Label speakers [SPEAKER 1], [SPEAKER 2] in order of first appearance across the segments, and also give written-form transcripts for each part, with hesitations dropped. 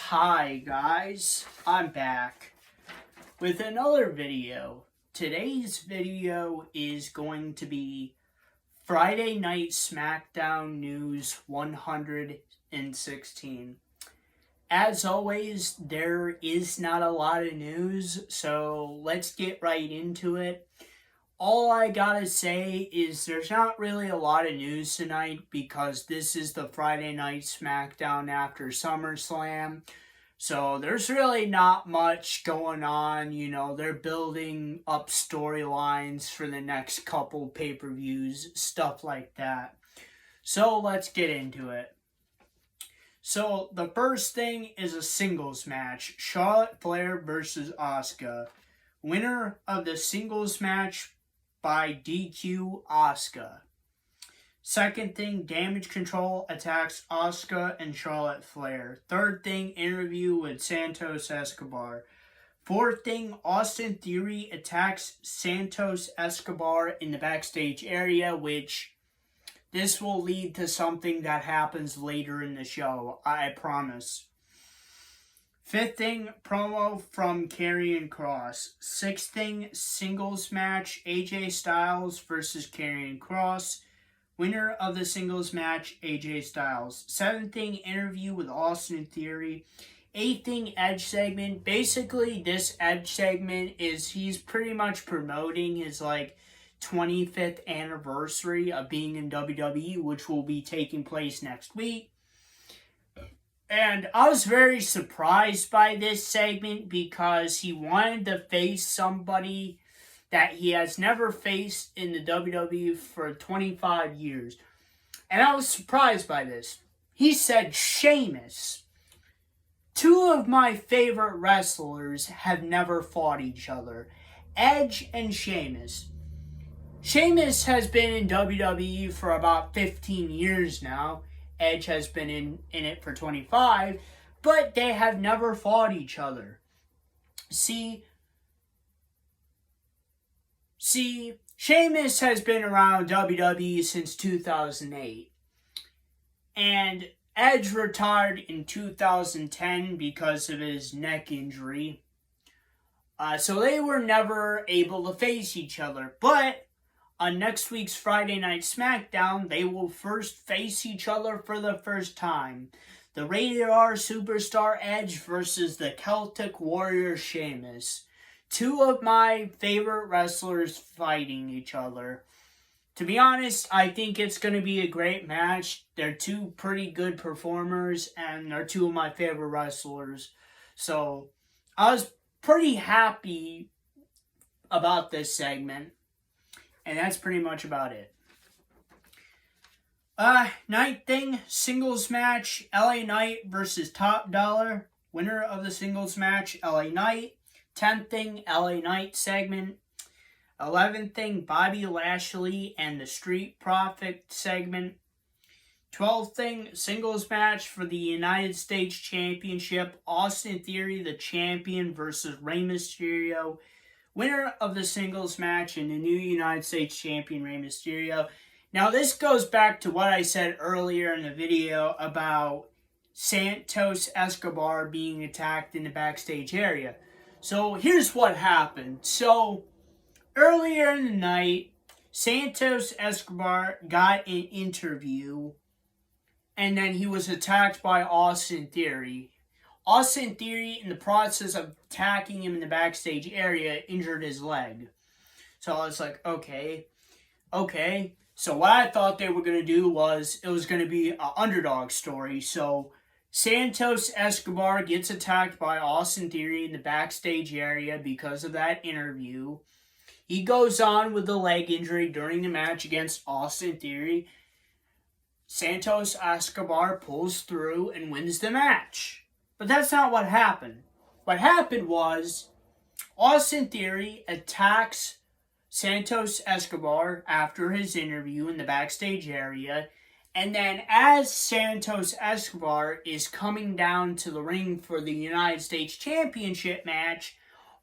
[SPEAKER 1] Hi guys, I'm back with another video. Today's video is going to be Friday Night Smackdown News 116. As always, there is not a lot of news, so let's get right into it. All I gotta say is there's not really a lot of news tonight because this is the Friday Night Smackdown after SummerSlam. So there's really not much going on. You know, they're building up storylines for the next couple pay-per-views, stuff like that. So let's get into it. So the first thing is a singles match. Charlotte Flair versus Asuka. Winner of the singles match by DQ, Asuka. Second thing, Damage Control attacks Asuka and Charlotte Flair. Third thing, interview with Santos Escobar. Fourth thing, Austin Theory attacks Santos Escobar in the backstage area, which this will lead to something that happens later in the show, I promise. Fifth thing, promo from Karrion Kross. Sixth thing, singles match, AJ Styles versus Karrion Kross. Winner of the singles match, AJ Styles. Seventh thing, interview with Austin Theory. Eighth thing, Edge segment. Basically, this Edge segment is he's pretty much promoting his 25th anniversary of being in WWE, which will be taking place next week. And I was very surprised by this segment because he wanted to face somebody that he has never faced in the WWE for 25 years. And I was surprised by this. He said Sheamus. Two of my favorite wrestlers have never fought each other. Edge and Sheamus. Sheamus has been in WWE for about 15 years now. Edge has been in it for 25, but they have never fought each other. See, Sheamus has been around WWE since 2008, and Edge retired in 2010 because of his neck injury. So they were never able to face each other, but on next week's Friday Night Smackdown, they will first face each other for the first time. The Rated R Superstar Edge versus the Celtic Warrior Sheamus. Two of my favorite wrestlers fighting each other. To be honest, I think it's going to be a great match. They're two pretty good performers, and they're two of my favorite wrestlers. So, I was pretty happy about this segment. And that's pretty much about it. Ninth thing, singles match, LA Knight versus Top Dollar. Winner of the singles match, LA Knight. 10th thing, LA Knight segment. 11th thing, Bobby Lashley and the Street Profit segment. 12th thing, singles match for the United States Championship. Austin Theory, the champion, versus Rey Mysterio. Winner of the singles match and the new United States champion, Rey Mysterio. Now, this goes back to what I said earlier in the video about Santos Escobar being attacked in the backstage area. So, here's what happened. So, earlier in the night, Santos Escobar got an interview, and then he was attacked by Austin Theory. Austin Theory, in the process of attacking him in the backstage area, injured his leg. So I was like, okay. So what I thought they were going to do was, it was going to be an underdog story. So Santos Escobar gets attacked by Austin Theory in the backstage area because of that interview. He goes on with the leg injury during the match against Austin Theory. Santos Escobar pulls through and wins the match. But that's not what happened. What happened was Austin Theory attacks Santos Escobar after his interview in the backstage area. And then as Santos Escobar is coming down to the ring for the United States Championship match,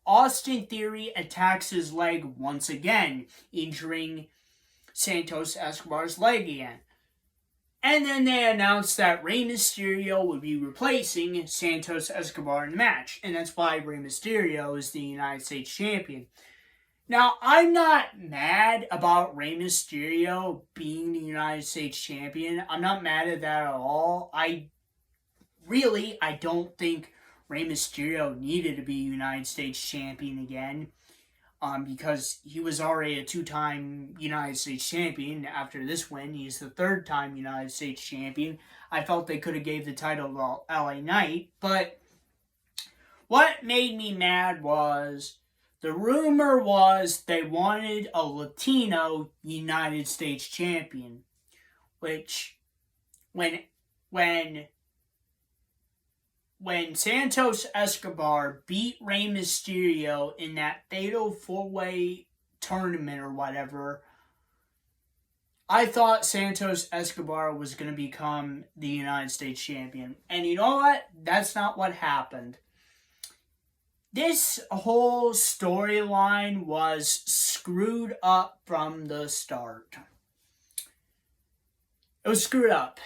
[SPEAKER 1] Austin Theory attacks his leg once again, injuring Santos Escobar's leg again. And then they announced that Rey Mysterio would be replacing Santos Escobar in the match. And that's why Rey Mysterio is the United States Champion. Now, I'm not mad about Rey Mysterio being the United States Champion. I'm not mad at that at all. I don't think Rey Mysterio needed to be United States Champion again. Because he was already a two-time United States Champion. After this win, he's the third-time United States Champion. I felt they could have gave the title to LA Knight, but what made me mad was the rumor was they wanted a Latino United States Champion, which when Santos Escobar beat Rey Mysterio in that fatal four-way tournament or whatever, I thought Santos Escobar was going to become the United States Champion. And you know what? That's not what happened. This whole storyline was screwed up from the start. It was screwed up.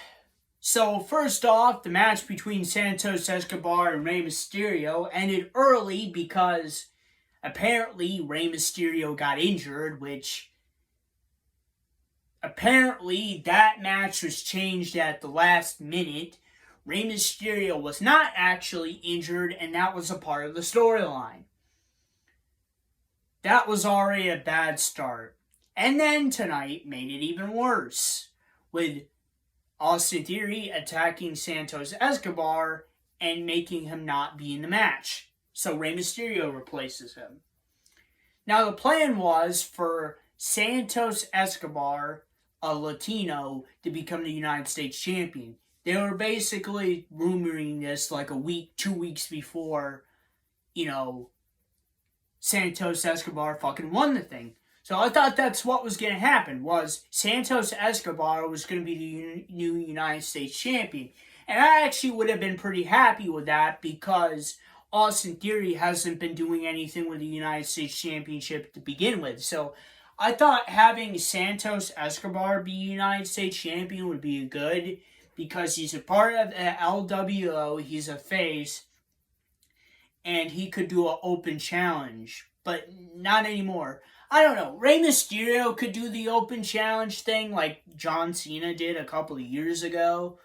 [SPEAKER 1] So first off, the match between Santos Escobar and Rey Mysterio ended early because apparently Rey Mysterio got injured, which apparently that match was changed at the last minute. Rey Mysterio was not actually injured, and that was a part of the storyline. That was already a bad start. And then tonight made it even worse, with Austin Theory attacking Santos Escobar and making him not be in the match. So Rey Mysterio replaces him. Now the plan was for Santos Escobar, a Latino, to become the United States Champion. They were basically rumoring this like a week, 2 weeks before, Santos Escobar fucking won the thing. So I thought that's what was going to happen, was Santos Escobar was going to be the new United States Champion. And I actually would have been pretty happy with that because Austin Theory hasn't been doing anything with the United States Championship to begin with. So I thought having Santos Escobar be United States Champion would be good because he's a part of the LWO, he's a face, and he could do an open challenge. But not anymore. I don't know. Rey Mysterio could do the open challenge thing like John Cena did a couple of years ago.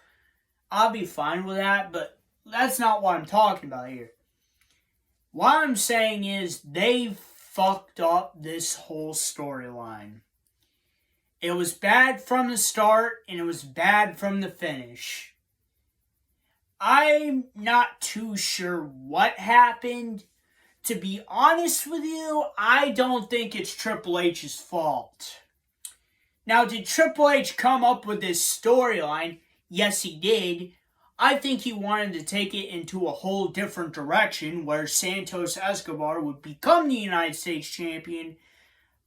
[SPEAKER 1] I'll be fine with that, but that's not what I'm talking about here. What I'm saying is they fucked up this whole storyline. It was bad from the start, and it was bad from the finish. I'm not too sure what happened. To be honest with you, I don't think it's Triple H's fault. Now, did Triple H come up with this storyline? Yes, he did. I think he wanted to take it into a whole different direction where Santos Escobar would become the United States Champion.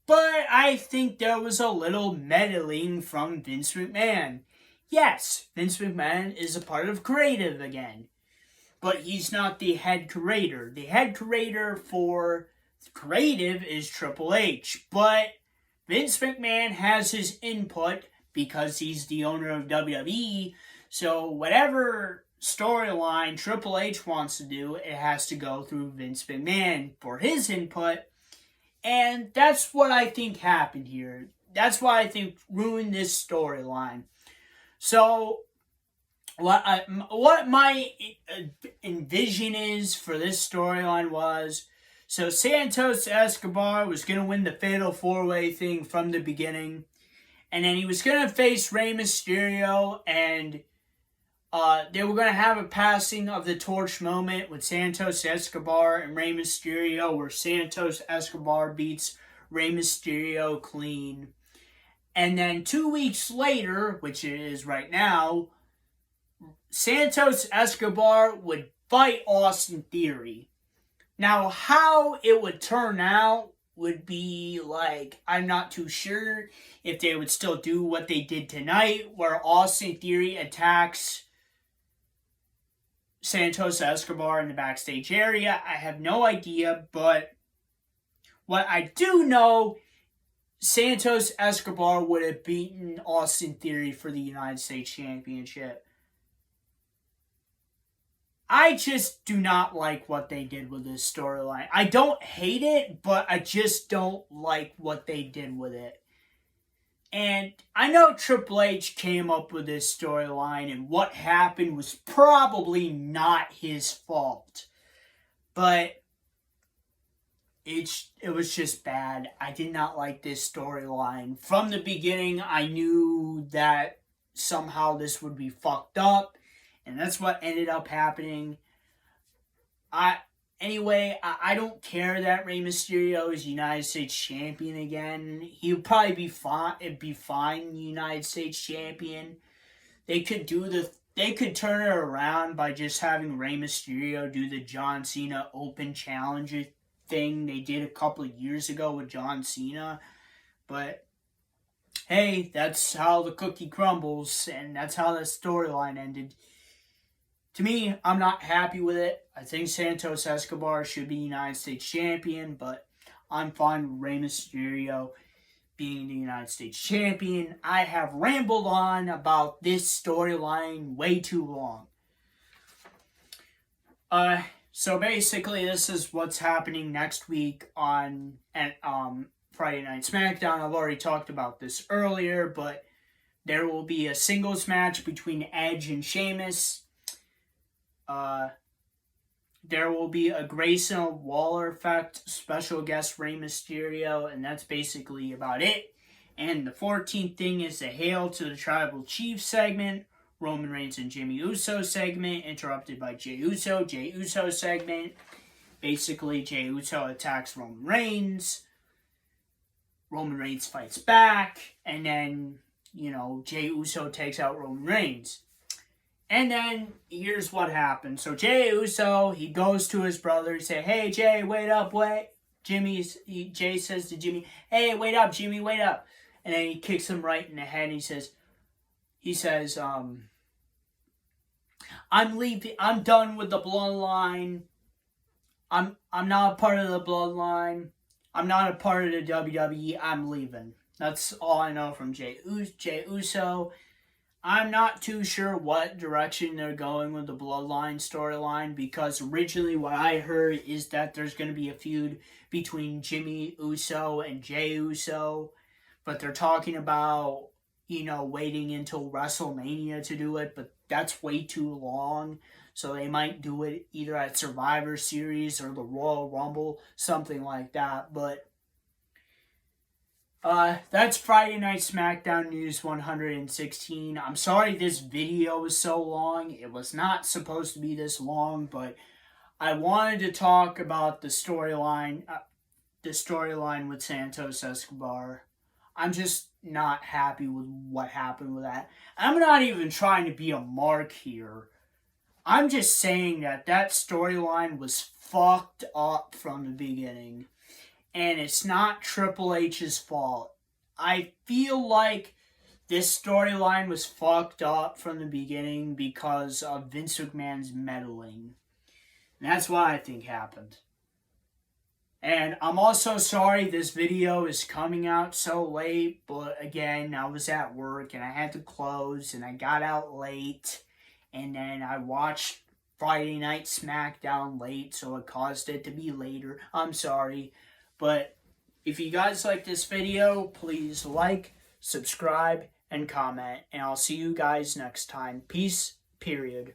[SPEAKER 1] But I think there was a little meddling from Vince McMahon. Yes, Vince McMahon is a part of creative again. But he's not the head curator. The head curator for creative is Triple H. But Vince McMahon has his input because he's the owner of WWE. So whatever storyline Triple H wants to do, it has to go through Vince McMahon for his input. And that's what I think happened here. That's what I think ruined this storyline. So what my envision is for this storyline was, so Santos Escobar was going to win the Fatal 4-Way thing from the beginning, and then he was going to face Rey Mysterio, and they were going to have a passing of the torch moment with Santos Escobar and Rey Mysterio, where Santos Escobar beats Rey Mysterio clean. And then 2 weeks later, which it is right now, Santos Escobar would fight Austin Theory. Now, how it would turn out would be like, I'm not too sure if they would still do what they did tonight, where Austin Theory attacks Santos Escobar in the backstage area. I have no idea, but what I do know Santos Escobar would have beaten Austin Theory for the United States Championship. I just do not like what they did with this storyline. I don't hate it, but I just don't like what they did with it. And I know Triple H came up with this storyline, and what happened was probably not his fault. But it was just bad. I did not like this storyline. From the beginning, I knew that somehow this would be fucked up, and that's what ended up happening. I don't care that Rey Mysterio is United States Champion again. He would probably be fine United States Champion. They could turn it around by just having Rey Mysterio do the John Cena Open Challenger thing they did a couple of years ago with John Cena. But hey, that's how the cookie crumbles, and that's how the storyline ended. To me, I'm not happy with it. I think Santos Escobar should be United States Champion, but I'm fine with Rey Mysterio being the United States Champion. I have rambled on about this storyline way too long. So basically, this is what's happening next week on Friday Night Smackdown. I've already talked about this earlier, but there will be a singles match between Edge and Sheamus. There will be a Grayson Waller effect, special guest Rey Mysterio, and that's basically about it. And the 14th thing is the Hail to the Tribal Chief segment, Roman Reigns and Jimmy Uso segment, interrupted by Jey Uso segment. Basically, Jey Uso attacks Roman Reigns. Roman Reigns fights back, and then, Jey Uso takes out Roman Reigns. And then, here's what happened. So, Jey Uso, he goes to his brother. He says, hey, Jey, wait up, wait. Jey says to Jimmy, hey, wait up, Jimmy, wait up. And then he kicks him right in the head. He says, I'm leaving. I'm done with the bloodline. I'm not a part of the bloodline. I'm not a part of the WWE. I'm leaving. That's all I know from Jey Uso. I'm not too sure what direction they're going with the Bloodline storyline, because originally what I heard is that there's going to be a feud between Jimmy Uso and Jey Uso, but they're talking about, waiting until WrestleMania to do it, but that's way too long, so they might do it either at Survivor Series or the Royal Rumble, something like that, but that's Friday Night Smackdown News 116. I'm sorry this video was so long. It was not supposed to be this long, but I wanted to talk about the storyline with Santos Escobar. I'm just not happy with what happened with that. I'm not even trying to be a mark here. I'm just saying that storyline was fucked up from the beginning. And it's not Triple H's fault. I feel like this storyline was fucked up from the beginning because of Vince McMahon's meddling. And that's what I think happened. And I'm also sorry this video is coming out so late, but again, I was at work and I had to close and I got out late. And then I watched Friday Night Smackdown late, so it caused it to be later. I'm sorry. But if you guys like this video, please like, subscribe, and comment. And I'll see you guys next time. Peace, period.